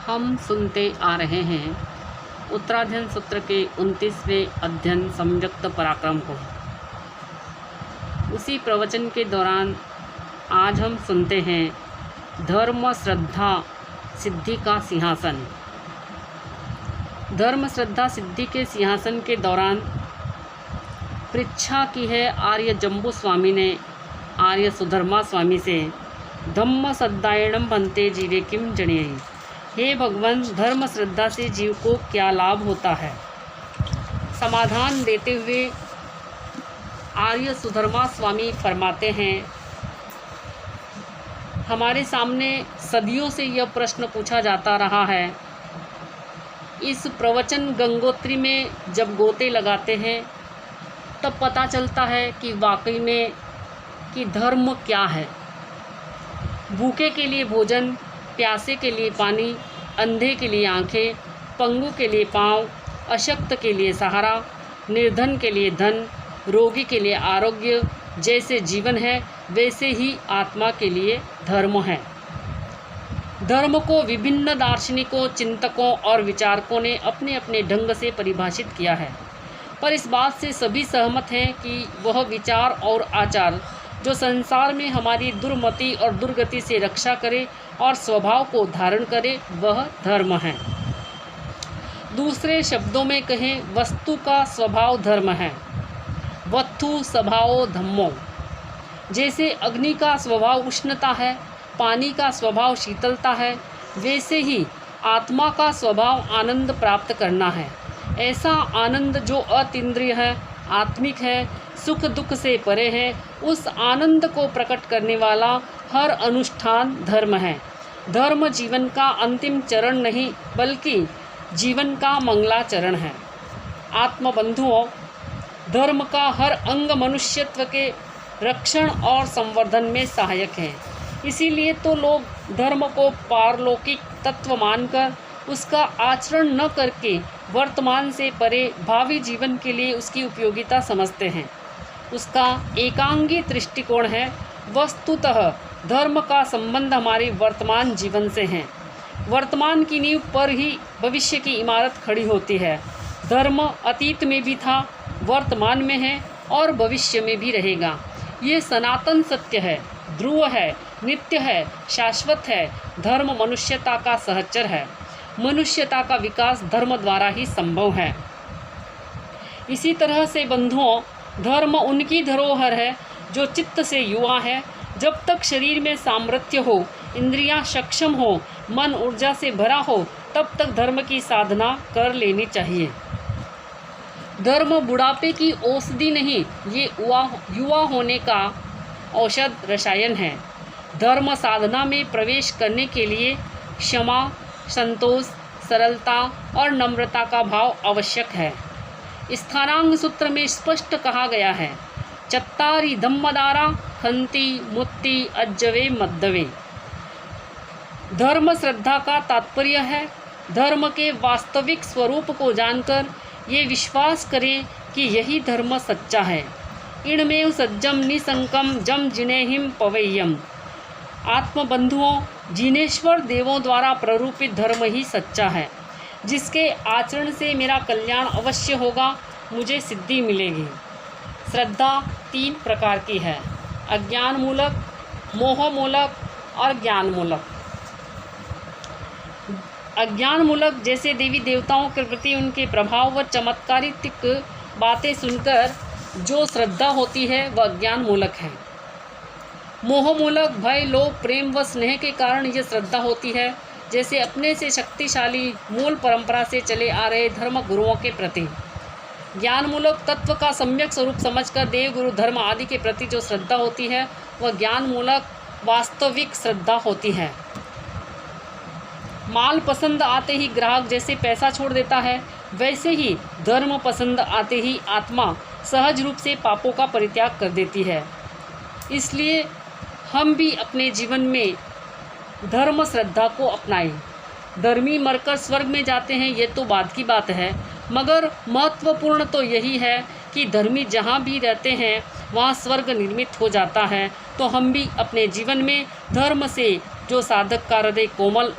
हम सुनते आ रहे हैं उत्तराध्ययन सूत्र के 29वें अध्ययन संयुक्त पराक्रम को। उसी प्रवचन के दौरान आज हम सुनते हैं धर्म श्रद्धा सिद्धि का सिंहासन। धर्म श्रद्धा सिद्धि के सिंहासन के दौरान परीक्षा की है आर्य जम्बू स्वामी ने आर्य सुधर्मा स्वामी से, धम्म श्रद्धायणम भन्ते जीवे किम जनेहि। हे भगवान, धर्म श्रद्धा से जीव को क्या लाभ होता है। समाधान देते हुए आर्य सुधर्मा स्वामी फरमाते हैं, हमारे सामने सदियों से यह प्रश्न पूछा जाता रहा है। इस प्रवचन गंगोत्री में जब गोते लगाते हैं तब पता चलता है कि वाकई में कि धर्म क्या है। भूखे के लिए भोजन, प्यासे के लिए पानी, अंधे के लिए आंखें, पंगु के लिए पाँव, अशक्त के लिए सहारा, निर्धन के लिए धन, रोगी के लिए आरोग्य। जैसे जीवन है वैसे ही आत्मा के लिए धर्म है। धर्म को विभिन्न दार्शनिकों, चिंतकों और विचारकों ने अपने अपने ढंग से परिभाषित किया है, पर इस बात से सभी सहमत हैं कि वह विचार और आचार जो संसार में हमारी दुर्मति और दुर्गति से रक्षा करे और स्वभाव को धारण करे, वह धर्म है। दूसरे शब्दों में कहें, वस्तु का स्वभाव धर्म है। वत्थु स्वभावो धम्मो। जैसे अग्नि का स्वभाव उष्णता है, पानी का स्वभाव शीतलता है, वैसे ही आत्मा का स्वभाव आनंद प्राप्त करना है। ऐसा आनंद जो अतीन्द्रिय है, आत्मिक है, सुख दुख से परे है, उस आनंद को प्रकट करने वाला हर अनुष्ठान धर्म है। धर्म जीवन का अंतिम चरण नहीं बल्कि जीवन का मंगलाचरण है। आत्मबंधुओं, धर्म का हर अंग मनुष्यत्व के रक्षण और संवर्धन में सहायक है। इसीलिए तो लोग धर्म को पारलौकिक तत्व मानकर उसका आचरण न करके वर्तमान से परे भावी जीवन के लिए उसकी उपयोगिता समझते हैं। उसका एकांगी दृष्टिकोण है। वस्तुतः धर्म का संबंध हमारे वर्तमान जीवन से है। वर्तमान की नींव पर ही भविष्य की इमारत खड़ी होती है। धर्म अतीत में भी था, वर्तमान में है और भविष्य में भी रहेगा। ये सनातन सत्य है, ध्रुव है, नित्य है, शाश्वत है। धर्म मनुष्यता का सहचर है। मनुष्यता का विकास धर्म द्वारा ही संभव है। इसी तरह से बंधुओं, धर्म उनकी धरोहर है जो चित्त से युवा है। जब तक शरीर में सामर्थ्य हो, इंद्रियां सक्षम हो, मन ऊर्जा से भरा हो, तब तक धर्म की साधना कर लेनी चाहिए। धर्म बुढ़ापे की औषधि नहीं, ये युवा होने का औषध रसायन है। धर्म साधना में प्रवेश करने के लिए क्षमा, संतोष, सरलता और नम्रता का भाव आवश्यक है। स्थानांग सूत्र में स्पष्ट कहा गया है, चत्तारि धम्मदारा खंति मुत्ति अज्जवे मद्दवे। धर्म श्रद्धा का तात्पर्य है धर्म के वास्तविक स्वरूप को जानकर ये विश्वास करें कि यही धर्म सच्चा है। इणमेव सज्जम निसंकम जम जिनेहिम पवेयम। आत्मबंधुओं, जिनेश्वर देवों द्वारा प्ररूपित धर्म ही सच्चा है, जिसके आचरण से मेरा कल्याण अवश्य होगा, मुझे सिद्धि मिलेगी। श्रद्धा 3 प्रकार की है, अज्ञान मूलक, मोह मूलक और ज्ञान मूलक। अज्ञान मूलक जैसे देवी देवताओं के प्रति उनके प्रभाव व चमत्कारिक बातें सुनकर जो श्रद्धा होती है वह अज्ञान मूलक है। मोह मूलक भय, लोभ, प्रेम व स्नेह के कारण यह श्रद्धा होती है, जैसे अपने से शक्तिशाली मूल परंपरा से चले आ रहे धर्म गुरुओं के प्रति। ज्ञान मूलक तत्व का सम्यक स्वरूप समझकर देव गुरु धर्म आदि के प्रति जो श्रद्धा होती है वह ज्ञान मूलक वास्तविक श्रद्धा होती है। माल पसंद आते ही ग्राहक जैसे पैसा छोड़ देता है, वैसे ही धर्म पसंद आते ही आत्मा सहज रूप से पापों का परित्याग कर देती है। इसलिए हम भी अपने जीवन में धर्म श्रद्धा को अपनाएं। धर्मी मरकर स्वर्ग में जाते हैं, ये तो बाद की बात है, मगर महत्वपूर्ण तो यही है कि धर्मी जहाँ भी रहते हैं वहाँ स्वर्ग निर्मित हो जाता है। तो हम भी अपने जीवन में धर्म से जो साधक का हृदय कोमल